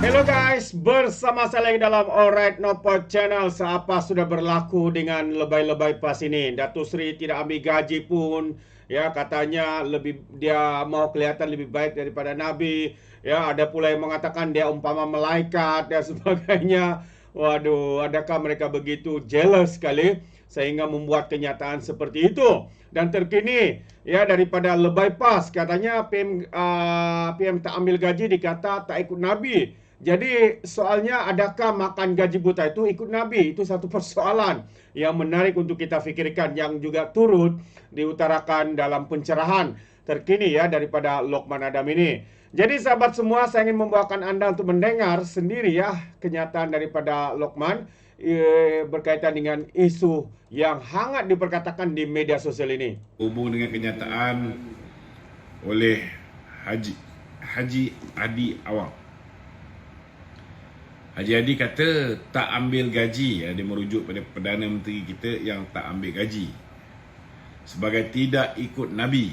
Hello guys, bersama saya lagi dalam Alright Nopod Channel. Seapa sudah berlaku dengan lebay-lebay pas ini? Datuk Seri tidak ambil gaji pun, ya katanya dia mau kelihatan lebih baik daripada Nabi. Ya, ada pula yang mengatakan dia umpama malaikat dan sebagainya. Waduh, adakah mereka begitu jealous sekali sehingga membuat kenyataan seperti itu? Dan terkini, ya daripada lebay pas, katanya PM tak ambil gaji dikata tak ikut Nabi. Jadi soalnya adakah makan gaji buta itu ikut Nabi? Itu satu persoalan yang menarik untuk kita fikirkan yang juga turut diutarakan dalam pencerahan terkini ya daripada Lokman Adam ini. Jadi sahabat semua, saya ingin membawakan Anda untuk mendengar sendiri ya kenyataan daripada Lokman berkaitan dengan isu yang hangat diperkatakan di media sosial ini. Hubung dengan kenyataan oleh Haji Adi Awang. Haji Adi kata tak ambil gaji. Dia merujuk pada Perdana Menteri kita yang tak ambil gaji sebagai tidak ikut Nabi.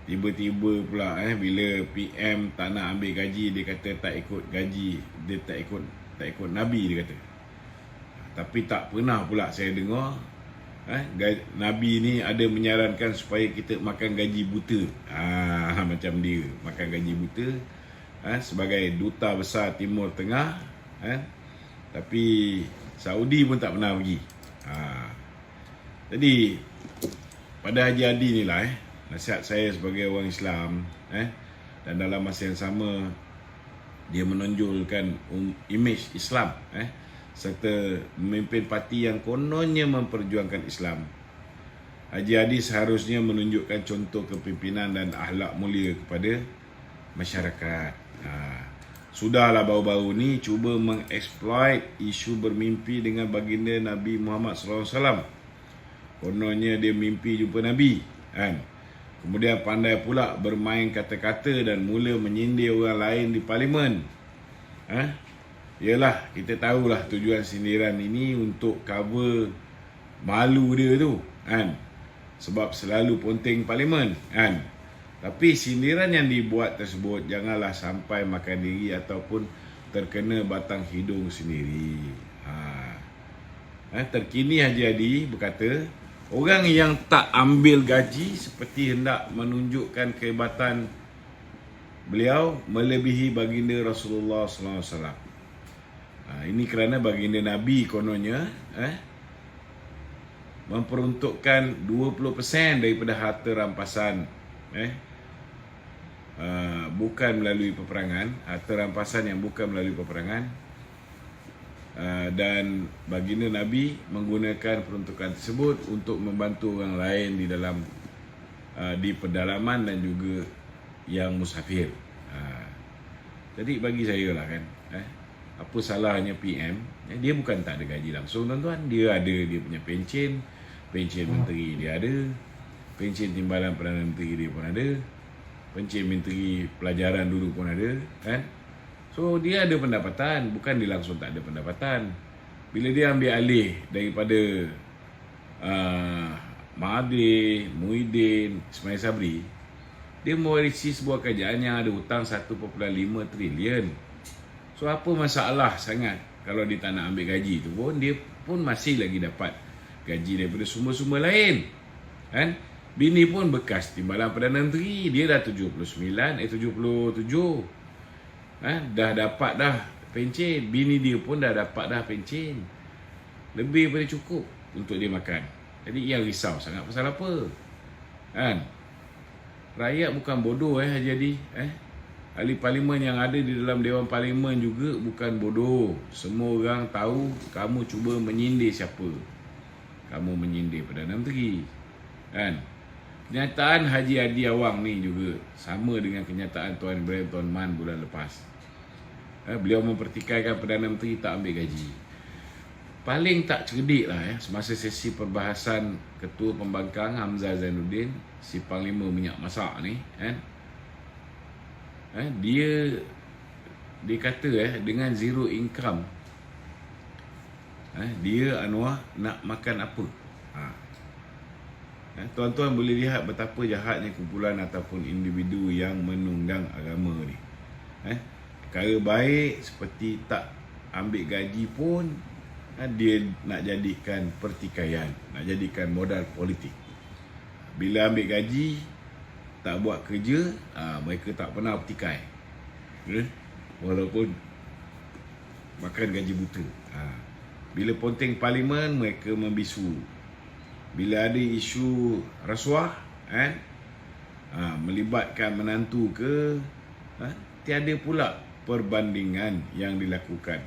Tiba-tiba pula bila PM tak nak ambil gaji, dia kata tak ikut gaji, dia tak ikut Nabi, dia kata. Tapi tak pernah pula saya dengar Nabi ni ada menyarankan supaya kita makan gaji buta. Macam dia makan gaji buta sebagai duta besar Timur Tengah, tapi Saudi pun tak pernah pergi. Jadi pada Haji Adi ni lah nasihat saya sebagai orang Islam, dan dalam masa yang sama dia menonjolkan imej Islam, serta memimpin parti yang kononnya memperjuangkan Islam. Haji Adi seharusnya menunjukkan contoh kepimpinan dan akhlak mulia kepada masyarakat. Sudahlah baru-baru ni cuba mengeksploit isu bermimpi dengan baginda Nabi Muhammad SAW. Kononnya dia mimpi jumpa Nabi, Kemudian pandai pula bermain kata-kata dan mula menyindir orang lain di parlimen. Yalah, kita tahulah tujuan sindiran ini untuk cover malu dia tu, sebab selalu ponteng parlimen, Tapi sindiran yang dibuat tersebut janganlah sampai makan diri ataupun terkena batang hidung sendiri. Terkini Haji Adi berkata, orang yang tak ambil gaji seperti hendak menunjukkan kehebatan beliau melebihi baginda Rasulullah SAW. Ini kerana baginda Nabi kononnya memperuntukkan 20% daripada harta rampasan, bukan melalui peperangan, harta rampasan yang bukan melalui peperangan, dan baginda Nabi menggunakan peruntukan tersebut untuk membantu orang lain di dalam di pedalaman dan juga yang musafir. Jadi bagi saya lah apa salahnya PM? Dia bukan tak ada gaji langsung, tuan-tuan. Dia ada dia punya pencen menteri dia ada, pencen timbalan Perdana Menteri dia pun ada, pencen menteri pelajaran dulu pun ada, So dia ada pendapatan, bukan dia langsung tak ada pendapatan. Bila dia ambil alih daripada Mahathir, Muhyiddin, Ismail Sabri, dia mewarisi sebuah kerajaan yang ada hutang 1.5 trilion. So apa masalah sangat kalau dia tak nak ambil gaji tu pun, dia pun masih lagi dapat gaji daripada sumber-sumber lain, Bini pun bekas timbalan Perdana Menteri, dia dah 77, dah dapat dah pencen. Bini dia pun dah dapat dah pencen, lebih daripada cukup untuk dia makan. Jadi yang risau sangat pasal apa? Rakyat bukan bodoh Haji Adi. Ahli parlimen yang ada di dalam Dewan Parlimen juga bukan bodoh. Semua orang tahu kamu cuba menyindir siapa. Kamu menyindir Perdana Menteri, Kenyataan Haji Adi Awang ni juga sama dengan kenyataan Tuan Ibrahim Tuan Man bulan lepas. Beliau mempertikaikan Perdana Menteri tak ambil gaji. Paling tak cerdik lah semasa sesi perbahasan Ketua Pembangkang Hamzah Zainuddin, si Panglima minyak masak ni, dia kata dengan zero income, dia Anwar nak makan apa? Tuan-tuan boleh lihat betapa jahatnya kumpulan ataupun individu yang menunggang agama ni. Perkara baik seperti tak ambil gaji pun dia nak jadikan pertikaian, nak jadikan modal politik. Bila ambil gaji, tak buat kerja, mereka tak pernah bertikai. Walaupun makan gaji buta. Bila ponteng parlimen, mereka membisu. Bila ada isu rasuah, melibatkan menantu ke, tiada pula perbandingan yang dilakukan.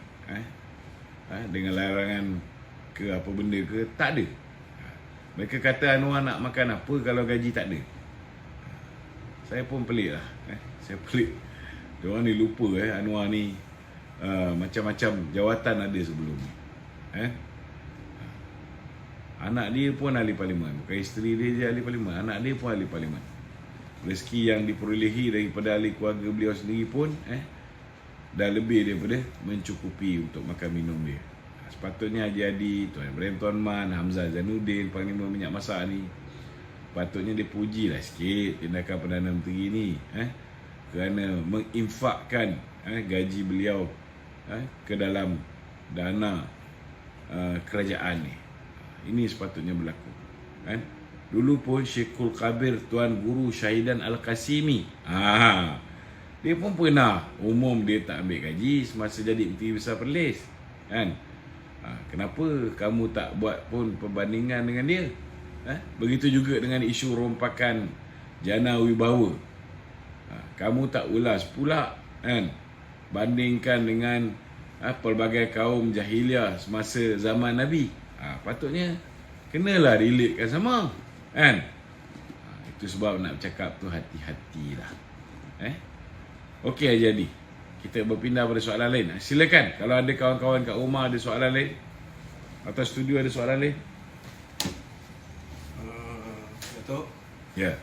Dengan larangan ke apa benda ke, tak ada. Mereka kata Anwar nak makan apa kalau gaji tak ada. Saya pun pelik lah. Saya pelik. Diorang ni lupa Anwar ni macam-macam jawatan ada sebelum ni. Anak dia pun ahli parlimen. Bukan isteri dia je ahli parlimen, anak dia pun ahli parlimen. Rezeki yang diperolehi daripada ahli keluarga beliau sendiri pun dah lebih daripada mencukupi untuk makan minum dia. Sepatutnya Haji Hadi, Tuan Ibrahim Tuan Man, Hamzah Zainuddin, Panglima Minyak Masak ni, patutnya dia pujilah sikit tindakan Perdana Menteri ni, kerana menginfakkan gaji beliau ke dalam dana kerajaan ni. Ini sepatutnya berlaku. Dulu pun Syekhul Kabir Tuan Guru Syahidan Al-Qasimi, dia pun pernah umum dia tak ambil gaji semasa jadi Menteri Besar Perlis. Kenapa kamu tak buat pun perbandingan dengan dia? Begitu juga dengan isu rompakan jana wibawa. Kamu tak ulas pula bandingkan dengan pelbagai kaum jahiliah semasa zaman Nabi. Patutnya kenalah relatekan sama, itu sebab nak bercakap tu hati-hatilah. Okey Haji Hadi, kita berpindah pada soalan lain. Silakan kalau ada kawan-kawan kat rumah ada soalan lain atau studio ada soalan lain. Datuk, Ya.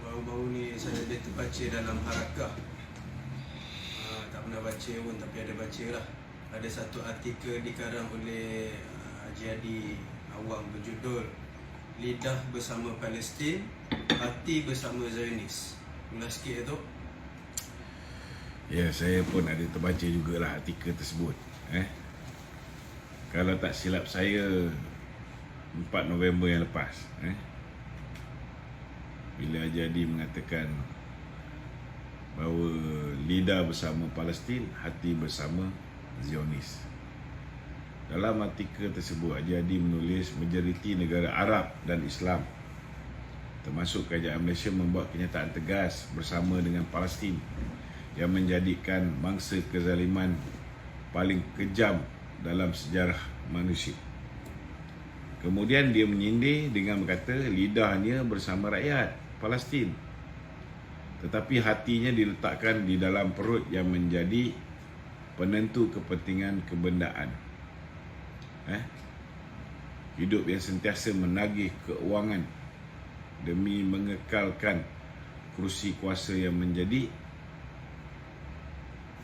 baru-baru ni saya ada terbaca dalam Harakah. Tak pernah baca pun tapi ada baca lah. Ada satu artikel dikarang oleh Haji Hadi Awang berjudul Lidah Bersama Palestin, Hati Bersama Zionis. Ulas sikit Datuk. Ya, saya pun ada terbaca jugalah artikel tersebut. Kalau tak silap saya 4 November yang lepas, bila Haji Hadi mengatakan bahawa lidah bersama Palestin, hati bersama Zionis. Dalam artikel tersebut, Haji Hadi menulis majoriti negara Arab dan Islam termasuk kerajaan Malaysia membuat kenyataan tegas bersama dengan Palestin yang menjadikan mangsa kezaliman paling kejam dalam sejarah manusia. Kemudian dia menyindir dengan berkata lidahnya bersama rakyat Palestin, tetapi hatinya diletakkan di dalam perut yang menjadi penentu kepentingan kebendaan. Hidup yang sentiasa menagih keuangan demi mengekalkan kerusi kuasa yang menjadi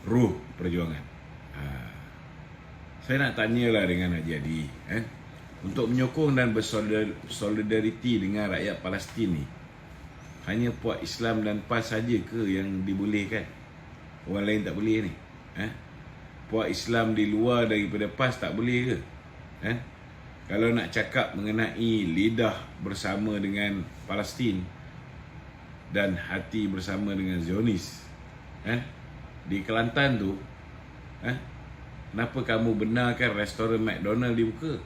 ruh perjuangan. Saya nak tanyalah dengan Haji Hadi, untuk menyokong dan bersolidariti dengan rakyat Palestin ni, hanya puak Islam dan PAS saja ke yang dibolehkan? Orang lain tak boleh ni? Puak Islam di luar daripada PAS tak boleh ke? Kalau nak cakap mengenai lidah bersama dengan Palestin dan hati bersama dengan Zionis, di Kelantan tu, kenapa kamu benarkan restoran McDonald dibuka?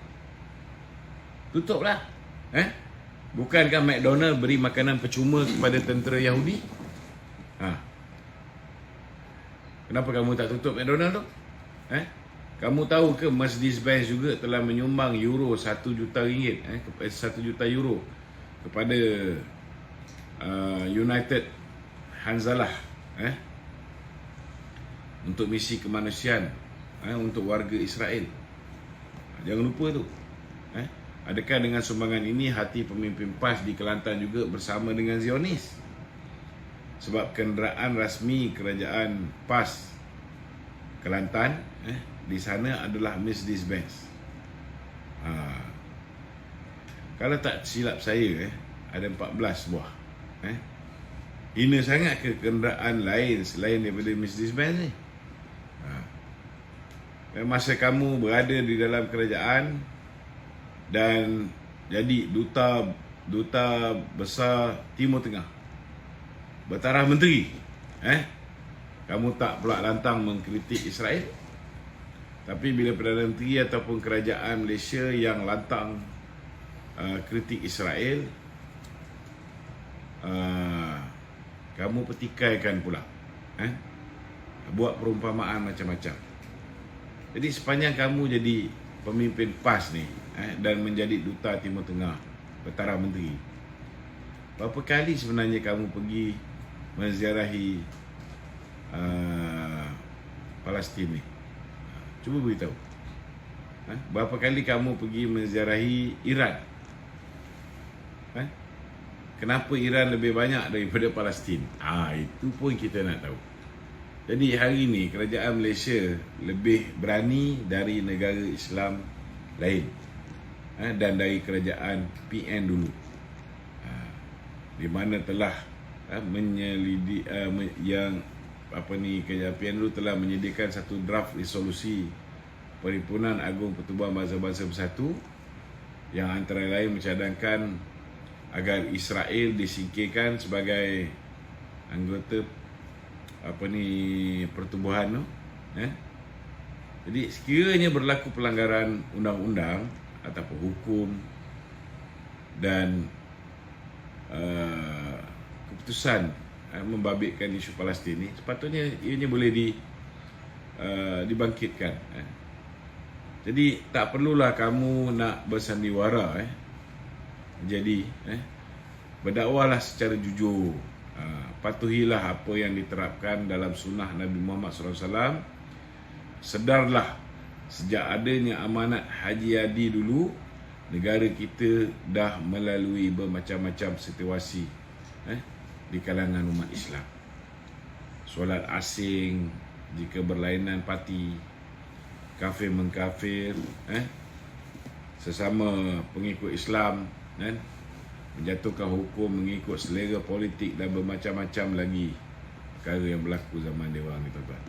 Tutuplah. Bukankah McDonald beri makanan percuma kepada tentera Yahudi? Kenapa kamu tak tutup McDonald tu? Kamu tahu ke Mercedes-Benz juga telah menyumbang euro 1 juta ringgit, 1 juta euro kepada United Hanzalah, untuk misi kemanusiaan untuk warga Israel. Jangan lupa tu. Adakah dengan sumbangan ini hati pemimpin PAS di Kelantan juga bersama dengan Zionis? Sebab kenderaan rasmi kerajaan PAS Kelantan di sana adalah Mercedes-Benz. Kalau tak silap saya ada 14 buah. Hina sangat ke kenderaan lain selain daripada Mercedes-Benz ni? Masa kamu berada di dalam kerajaan dan jadi duta besar Timur Tengah, bertaraf menteri, kamu tak pula lantang mengkritik Israel. Tapi bila Perdana Menteri ataupun kerajaan Malaysia yang lantang kritik Israel, kamu petikaikan pula, buat perumpamaan macam-macam. Jadi sepanjang kamu jadi pemimpin PAS ni dan menjadi duta Timur Tengah, bertaraf menteri, berapa kali sebenarnya kamu pergi menziarahi Palestin ni? Cuba beritahu. Berapa kali kamu pergi menziarahi Iran? Kenapa Iran lebih banyak daripada Palestin? Itu pun kita nak tahu. Jadi hari ini kerajaan Malaysia lebih berani dari negara Islam lain, dan dari kerajaan PN dulu, di mana telah menyelidik yang kerajaan PN dulu telah menyediakan satu draft resolusi Perhimpunan Agung Pertubuhan Bangsa-Bangsa Bersatu yang antara lain mencadangkan agar Israel disingkirkan sebagai anggota pertubuhan tu. Jadi sekiranya berlaku pelanggaran undang-undang ataupun hukum dan keputusan membabitkan isu Palestin ni, sepatutnya ianya boleh dibangkitkan. Jadi tak perlulah kamu nak bersandiwara. Jadi berdakwalah secara jujur. Patuhilah apa yang diterapkan dalam sunnah Nabi Muhammad SAW. Sedarlah, sejak adanya amanat Haji Hadi dulu, negara kita dah melalui bermacam-macam situasi di kalangan umat Islam. Solat asing jika berlainan parti, kafir mengkafir, sesama pengikut Islam, menjatuhkan hukum mengikut selera politik dan bermacam-macam lagi perkara yang berlaku zaman Dewan ni, tuan-tuan.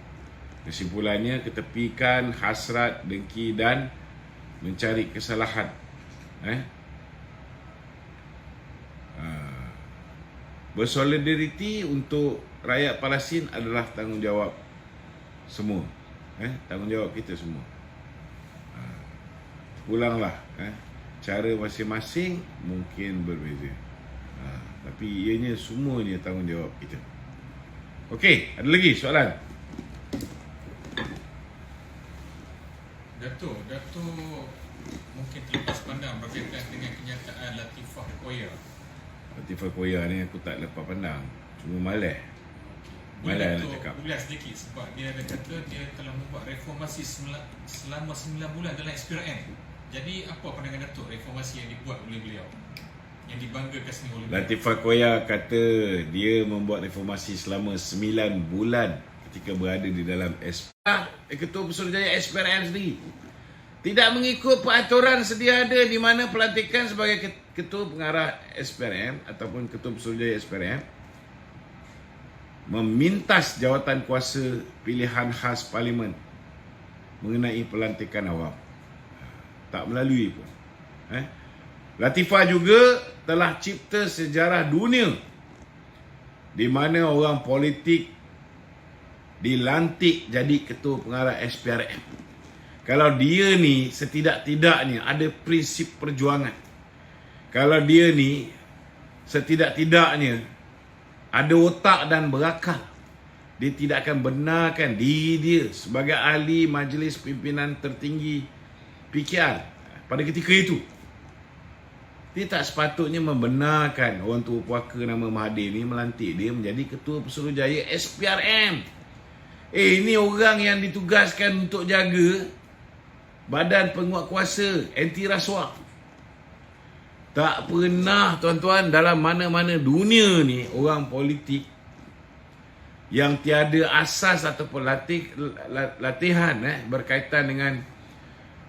Kesimpulannya, ketepikan hasrat, dengki dan mencari kesalahan. Bersolidariti untuk rakyat Palestin adalah tanggungjawab semua. Tanggungjawab kita semua. Pulanglah. Cara masing-masing mungkin berbeza, tapi ianya semuanya tanggungjawab kita. Okey, ada lagi soalan? Dato' mungkin terlepas pandang berkaitan dengan kenyataan Latifah Koya. Latifah Koya ni aku tak lepas pandang, cuma malas nak cakap. Ulas sedikit sebab dia ada kata dia telah membuat reformasi selama 9 bulan dalam SPRM. Jadi apa pandangan Datuk reformasi yang dibuat oleh beliau, yang dibanggakan sendiri oleh beliau? Latifah Koya kata dia membuat reformasi selama 9 bulan ketika berada di dalam Ketua Pesuruhjaya SPRM sendiri. Tidak mengikut peraturan sedia ada di mana pelantikan sebagai Ketua Pengarah SPRM ataupun Ketua Pesuruhjaya SPRM memintas jawatan kuasa pilihan khas Parlimen mengenai pelantikan awam. Tak melalui pun. Latifah juga telah cipta sejarah dunia di mana orang politik dilantik jadi Ketua Pengarah SPRM. Kalau dia ni setidak-tidaknya ada prinsip perjuangan, kalau dia ni setidak-tidaknya ada otak dan berakal, dia tidak akan benarkan diri dia sebagai ahli majlis pimpinan tertinggi PKR pada ketika itu. Dia tak sepatutnya membenarkan orang tua puaka nama Mahathir ni melantik dia menjadi Ketua Pesuruhjaya SPRM. Ini orang yang ditugaskan untuk jaga Badan Penguatkuasa Anti Rasuah. Tak pernah, tuan-tuan, dalam mana-mana dunia ni orang politik yang tiada asas ataupun latihan berkaitan dengan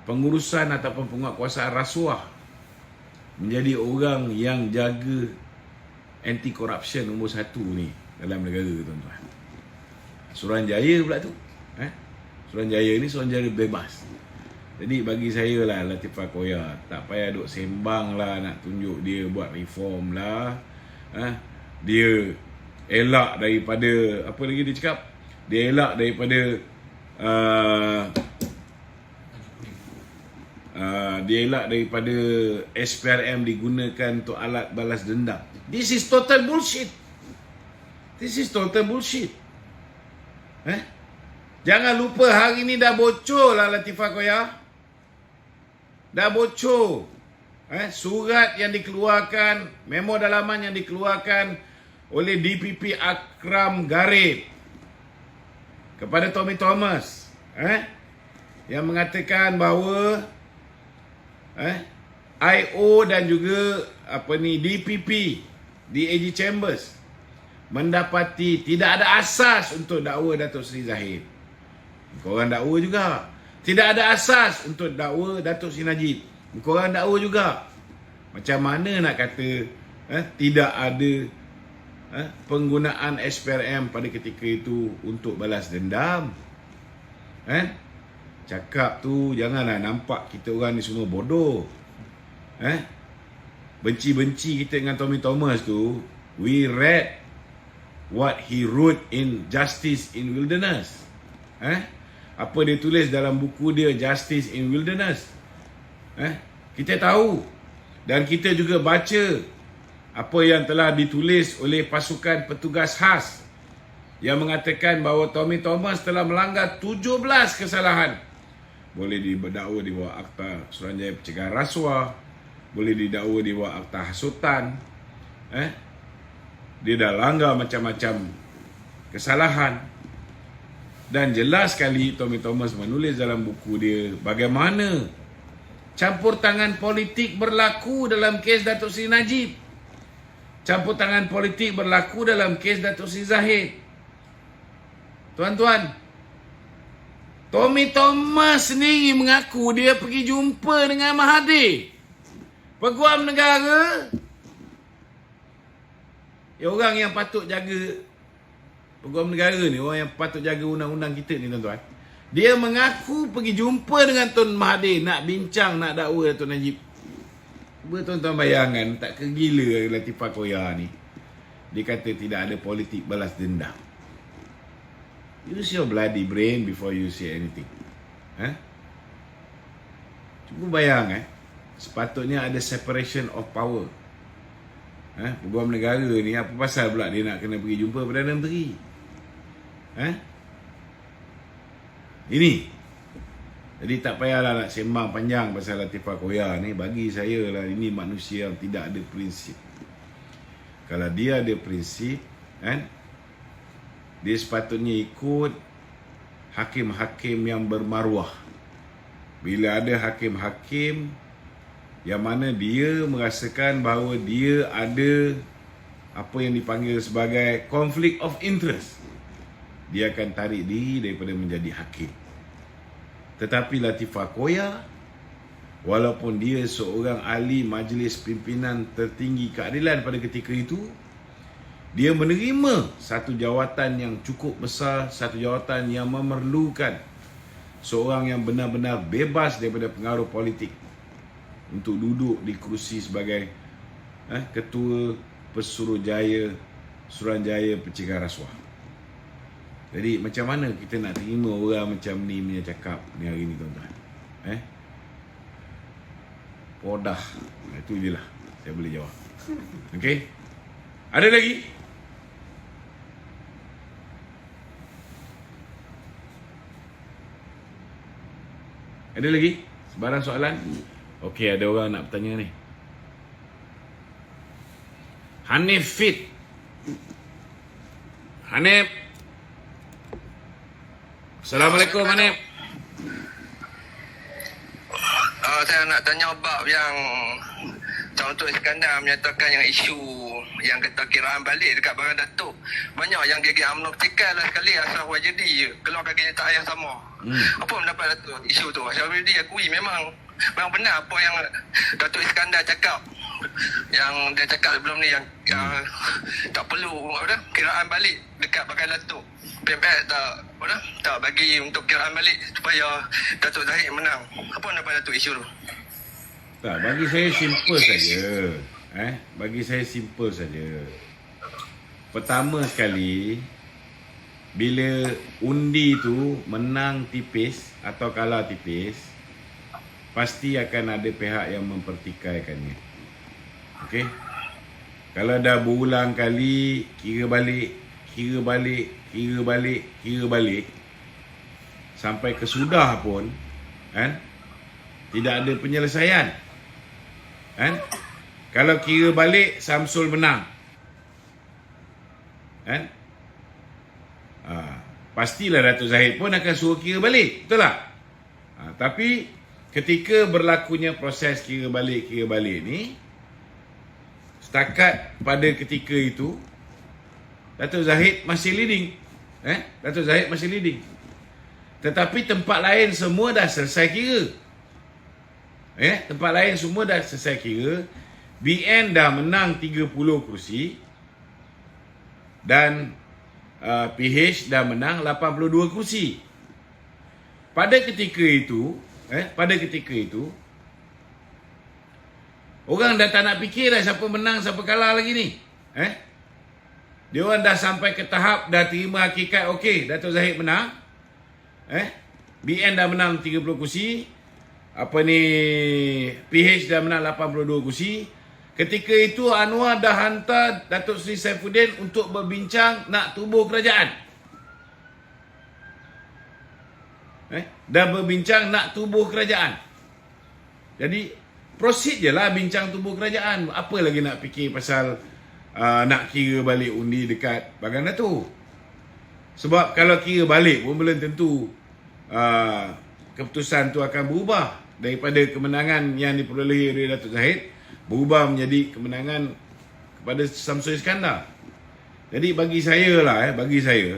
pengurusan ataupun penguatkuasaan rasuah menjadi orang yang jaga anti corruption nombor 1 ni dalam negara, tuan-tuan. Suruhanjaya pula tu. Suruhanjaya ni Suruhanjaya bebas. Jadi bagi saya lah, Latifah Koya tak payah duk sembang lah nak tunjuk dia buat reform lah. Dia elak daripada, apa lagi dia cakap? Dia elak daripada dia elak daripada SPRM digunakan untuk alat balas dendam. This is total bullshit. This is total bullshit. Jangan lupa hari ni dah bocor lah Latifah Koya. Dah bocor. Surat yang dikeluarkan, memo dalaman yang dikeluarkan oleh DPP Akram Garib kepada Tommy Thomas, yang mengatakan bahawa IO dan juga DPP DAG Chambers mendapati tidak ada asas untuk dakwa Datuk Seri Zahid. Korang dakwa juga. Tidak ada asas untuk dakwa Datuk Seri Najib. Korang dakwa juga. Macam mana nak kata tidak ada penggunaan SPRM pada ketika itu untuk balas dendam? Cakap tu janganlah nampak kita orang ni semua bodoh. Benci-benci kita dengan Tommy Thomas tu, we read what he wrote in Justice in Wilderness. Apa dia tulis dalam buku dia Justice in Wilderness. Kita tahu dan kita juga baca apa yang telah ditulis oleh pasukan petugas khas yang mengatakan bahawa Tommy Thomas telah melanggar 17 kesalahan. Boleh didakwa di bawah Akta Suruhanjaya Pencegahan Rasuah, boleh didakwa di bawah Akta Hasutan. Dia dah langgar macam-macam kesalahan. Dan jelas sekali Tommy Thomas menulis dalam buku dia bagaimana campur tangan politik berlaku dalam kes Datuk Seri Najib. Campur tangan politik berlaku dalam kes Datuk Seri Zahid. Tuan-tuan, Tommy Thomas sendiri mengaku dia pergi jumpa dengan Mahathir, Peguam Negara. Orang yang patut jaga Peguam Negara ni, orang yang patut jaga undang-undang kita ni, tuan-tuan, dia mengaku pergi jumpa dengan Tun Mahathir nak bincang, nak dakwa Datuk Najib. Cuba tuan-tuan bayangkan, tak kegila Latifah Koya ni. Dia kata tidak ada politik balas dendam. Use your bloody brain before you say anything. Cuba bayang, sepatutnya ada separation of power. Peguam negara ni apa pasal pula dia nak kena pergi jumpa Perdana Menteri? Ini. Jadi tak payahlah nak sembang panjang pasal Latifah Koya ni. Bagi saya lah, ini manusia yang tidak ada prinsip. Kalau dia ada prinsip, dia sepatutnya ikut hakim-hakim yang bermaruah. Bila ada hakim-hakim yang mana dia merasakan bahawa dia ada apa yang dipanggil sebagai conflict of interest, dia akan tarik diri daripada menjadi hakim. Tetapi Latifah Koya, walaupun dia seorang ahli majlis pimpinan tertinggi keadilan pada ketika itu, dia menerima satu jawatan yang cukup besar, satu jawatan yang memerlukan seorang yang benar-benar bebas daripada pengaruh politik untuk duduk di kerusi sebagai Ketua Suruhanjaya Pencegahan Rasuah. Jadi macam mana kita nak terima orang macam ni punya cakap ni hari ni, tuan-tuan? Podah. Itu je lah saya boleh jawab. Okey? Ada lagi? Ada lagi? Sebarang soalan? Okey, ada orang nak bertanya ni. Hanif Fit. Hanif. Assalamualaikum, Hanif. Saya nak tanya bab yang Tuan Tun Iskandar menyatakan yang isu yang kata kiraan balik dekat Barang Datuk. Banyak yang gigi UMNO vertikal lah sekali asal YJD keluarkan kenyataan yang sama. Apa pendapat Datuk isu tu? Saya already akui memang benar apa yang Datuk Iskandar cakap yang dia cakap sebelum ni yang tak perlu kiraan balik dekat bakal Datuk. PMS tak bagi untuk kiraan balik supaya Datuk Zahid menang. Apa pendapat Datuk isu tu? Tak, bagi saya simple saja. Bagi saya simple saja. Pertama sekali, bila undi tu menang tipis atau kalah tipis, pasti akan ada pihak yang mempertikaikannya. Okey? Kalau dah berulang kali kira balik sampai kesudah pun tidak ada penyelesaian. Kalau kira balik Samsul menang, pastilah Datuk Zahid pun akan suruh kira balik, betul tak? Tapi ketika berlakunya proses kira balik ni, setakat pada ketika itu Datuk Zahid masih leading. Datuk Zahid masih leading. Tetapi tempat lain semua dah selesai kira. Tempat lain semua dah selesai kira. BN dah menang 30 kursi dan PH dah menang 82 kursi. Pada ketika itu, orang dah tak nak fikir dah siapa menang, siapa kalah lagi ni. Dia orang dah sampai ke tahap dah terima hakikat, okey, Datuk Zahid menang. BN dah menang 30 kursi. PH dah menang 82 kursi. Ketika itu Anwar dah hantar Datuk Seri Saifuddin untuk berbincang nak tubuh kerajaan. Dah berbincang nak tubuh kerajaan. Jadi proceed je lah bincang tubuh kerajaan. Apa lagi nak fikir pasal nak kira balik undi dekat Bagan Datuk. Sebab kalau kira balik pun belum tentu keputusan tu akan berubah. Daripada kemenangan yang diperolehi oleh Datuk Zahid berubah menjadi kemenangan kepada Samsul Iskandar. Jadi bagi saya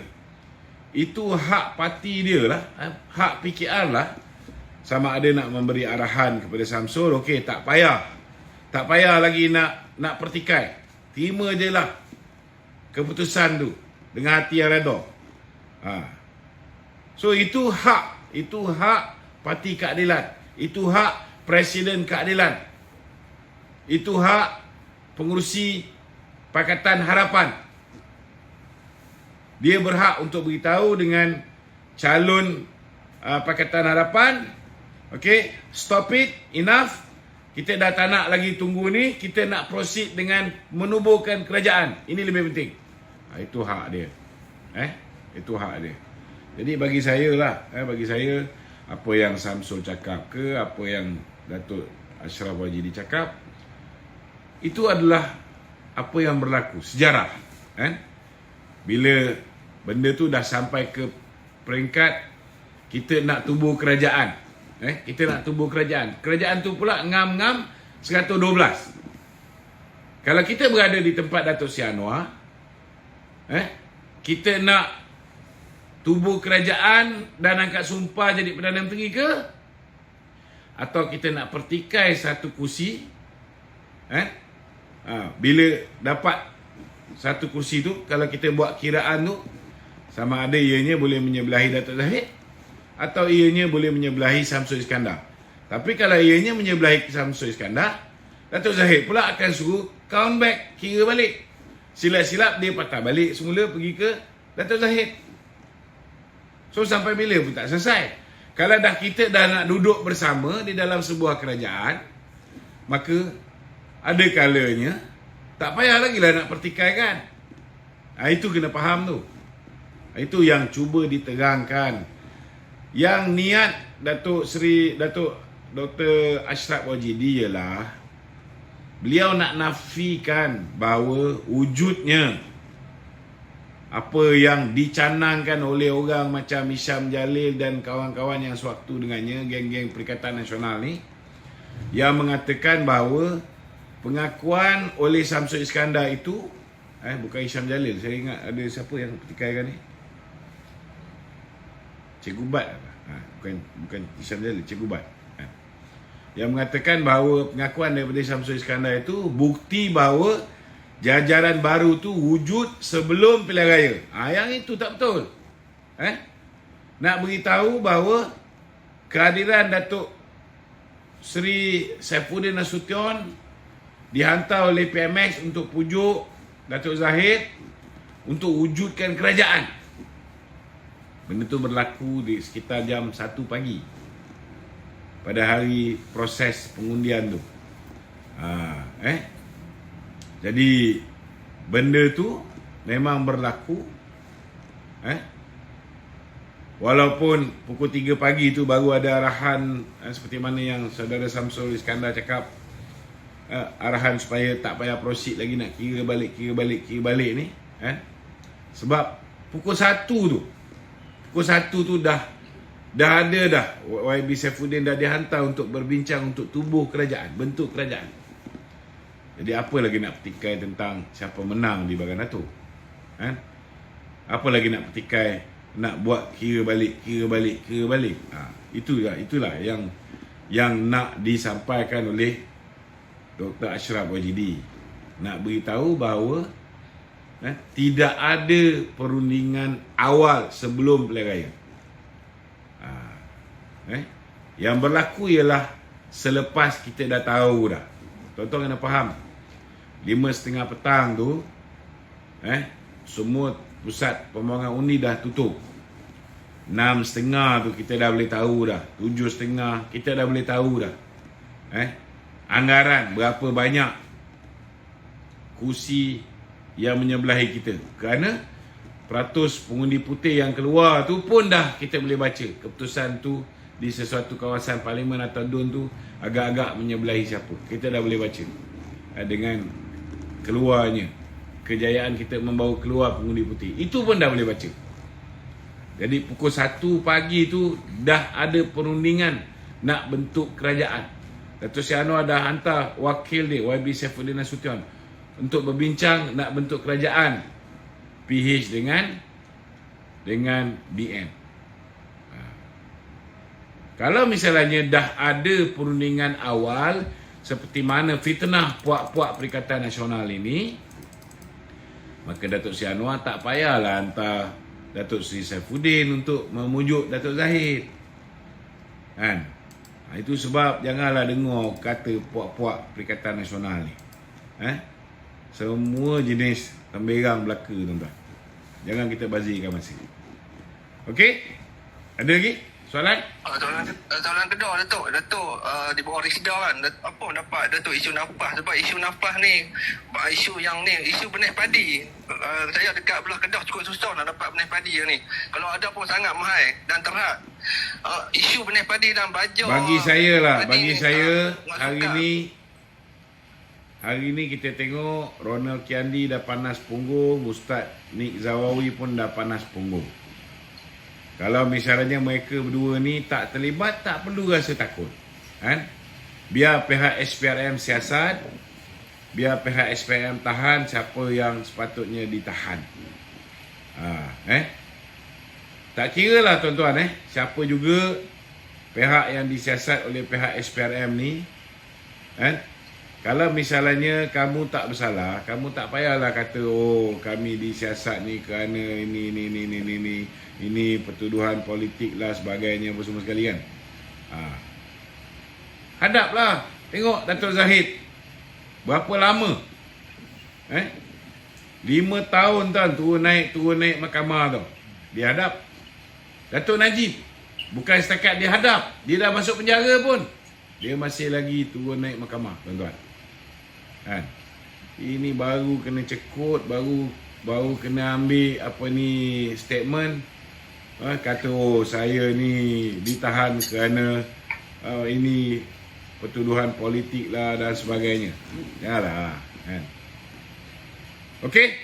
itu hak parti dia lah, hak PKR lah. Sama ada nak memberi arahan kepada Samsul, okey, tak payah lagi nak pertikai. Terima je lah keputusan tu dengan hati yang redha. So itu hak parti keadilan, itu hak Presiden Keadilan, itu hak pengurusi Pakatan Harapan. Dia berhak untuk beritahu dengan calon Pakatan Harapan, okey, stop it, enough. Kita dah tak nak lagi tunggu ni, kita nak proceed dengan menubuhkan kerajaan. Ini lebih penting. Itu hak dia. Itu hak dia. Jadi bagi saya apa yang Samsul cakap ke, apa yang Datuk Ashraf Wajidi cakap, itu adalah apa yang berlaku, sejarah. Bila benda tu dah sampai ke peringkat kita nak tubuh kerajaan. Kita nak tubuh kerajaan. Kerajaan tu pula ngam-ngam 112. Kalau kita berada di tempat Datuk Seri Anwar, kita nak tubuh kerajaan dan angkat sumpah jadi Perdana Menteri ke? Atau kita nak pertikai satu kursi? Bila dapat satu kursi tu, kalau kita buat kiraan tu, sama ada ianya boleh menyebelahi Datuk Zahid atau ianya boleh menyebelahi Samsul Iskandar. Tapi kalau ianya menyebelahi Samsul Iskandar, Datuk Zahid pula akan suruh count back, kira balik. Silap-silap dia patah balik semula pergi ke Datuk Zahid. So sampai bila pun tak selesai. Kalau kita dah nak duduk bersama di dalam sebuah kerajaan, maka ada kalanya tak payah lagi lah nak pertikaikan. Itu kena faham tu. Itu yang cuba diterangkan. Yang niat Dr. Ashraf Wajidi ialah beliau nak nafikan bahawa wujudnya apa yang dicanangkan oleh orang macam Hisham Jalil dan kawan-kawan yang sewaktu dengannya, geng-geng Perikatan Nasional ni, yang mengatakan bahawa pengakuan oleh Samsul Iskandar itu, bukan Hisham Jalil, saya ingat ada siapa yang pertikaikan ni, Cikgu Bat, bukan Hisham Jalil, Cikgu Bat. yang mengatakan bahawa pengakuan daripada Syamsul Iskandar itu bukti bahawa jajaran baru tu wujud sebelum pilihan raya. Yang itu tak betul. Nak beritahu bahawa kehadiran Datuk Seri Saifuddin Nasution dihantar oleh PMX untuk pujuk Datuk Zahid untuk wujudkan kerajaan. Benda tu berlaku di sekitar jam 1 pagi pada hari proses pengundian tu. Jadi benda tu memang berlaku. Walaupun pukul 3 pagi tu baru ada arahan seperti mana yang saudara Syamsul Iskandar cakap, arahan supaya tak payah proceed lagi nak kira balik ni. Sebab pukul 1 tu dah ada dah YB Saifuddin dah dihantar untuk berbincang untuk tubuh kerajaan, bentuk kerajaan. Jadi apa lagi nak petikai tentang siapa menang di Bagan Datuk? Apa lagi nak petikai, nak buat kira balik. Itulah yang nak disampaikan oleh Dr. Ashraf Wajidi. Nak beritahu bahawa tidak ada perundingan awal sebelum pilihan raya. Yang berlaku ialah selepas kita dah tahu dah. Tuan-tuan kena faham, 5:30 petang tu semua pusat pembuangan undi dah tutup. 6:30 tu kita dah boleh tahu dah. 7:30 kita dah boleh tahu dah. Anggaran berapa banyak kursi yang menyebelahi kita. Kerana peratus pengundi putih yang keluar tu pun dah kita boleh baca. Keputusan tu di sesuatu kawasan parlimen atau DUN tu agak-agak menyebelahi siapa. Kita dah boleh baca. Dengan keluarnya kejayaan kita membawa keluar pengundi putih, itu pun dah boleh baca. Jadi pukul 1 pagi tu dah ada perundingan nak bentuk kerajaan. Datuk Seri Anwar dah hantar wakil dia YB Saifuddin Nasution untuk berbincang nak bentuk kerajaan PH dengan BN. Kalau misalnya dah ada perundingan awal seperti mana fitnah puak-puak Perikatan Nasional ini, maka Datuk Seri Anwar tak payahlah hantar Datuk Seri Saifuddin untuk memujuk Datuk Zahid. Itu sebab janganlah dengar kata puak-puak Perikatan Nasional ni. Semua jenis temberang belaka, tuan-tuan. Jangan kita bazirkan masa. Okey? Ada lagi soalan? Soalan kedua, Datuk di bawah Risda kan, apa dapat Datuk isu nafas? Sebab isu nafas ni, isu yang ni, isu benih padi. Saya dekat belah Kedah cukup susah nak dapat benih padi yang ni. Kalau ada pun sangat mahal dan terhad. Isu benih padi dan baju. Bagi saya hari ni kita tengok Ronald Kiandi dah panas punggung, Ustaz Nik Zawawi pun dah panas punggung. Kalau misalnya mereka berdua ni tak terlibat, tak perlu rasa takut. Biar pihak SPRM siasat, biar pihak SPRM tahan siapa yang sepatutnya ditahan. Tak kira lah tuan-tuan, siapa juga pihak yang disiasat oleh pihak SPRM ni. Kalau misalnya kamu tak bersalah, kamu tak payahlah kata kami disiasat ni kerana ini pertuduhan politik lah sebagainya apa semua sekali kan. Hadaplah, tengok Datuk Zahid berapa lama 5 tahun tuan turun naik mahkamah tu. Dia hadap. Datuk Najib bukan setakat dia hadap, dia dah masuk penjara pun dia masih lagi turun naik mahkamah, tuan-tuan. Ini baru kena cekut, baru kena ambil statement. Kata saya ni ditahan kerana ini pertuduhan politik lah dan sebagainya. Janganlah. Okey?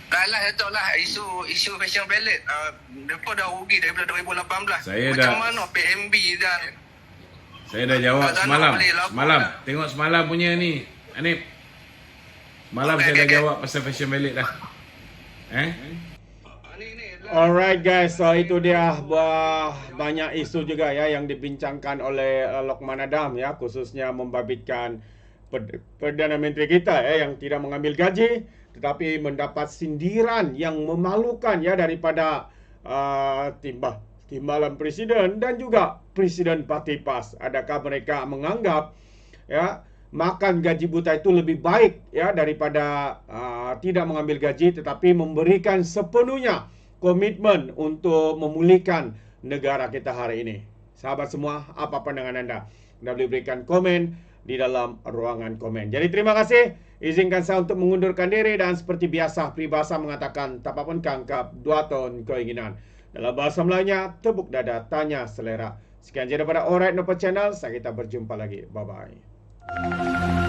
Kalah Datuk lah isu fashion ballot. Mereka dah rugi daripada 2018. Mana PMB dan saya dah jawab semalam. Tengok semalam punya ni, Hanif. Semalam saya dah jawab pasal fashion ballot dah. Ni Alright guys, so itu dia banyak isu juga ya yang dibincangkan oleh Lokman Adam ya, khususnya membabitkan Perdana Menteri kita ya yang tidak mengambil gaji tetapi mendapat sindiran yang memalukan ya daripada timbalan presiden dan juga presiden Parti PAS. Adakah mereka menganggap ya makan gaji buta itu lebih baik ya daripada tidak mengambil gaji tetapi memberikan sepenuhnya komitmen untuk memulihkan negara kita hari ini. Sahabat semua, apa pandangan anda? Anda boleh berikan komen di dalam ruangan komen. Jadi terima kasih. Izinkan saya untuk mengundurkan diri dan seperti biasa peribahasa mengatakan tapapun kangkap dua ton keinginan. Dalam bahasa Melayunya, tepuk dada, tanya selera. Sekian je daripada Alright Nopo Channel. Kita berjumpa lagi. Bye-bye.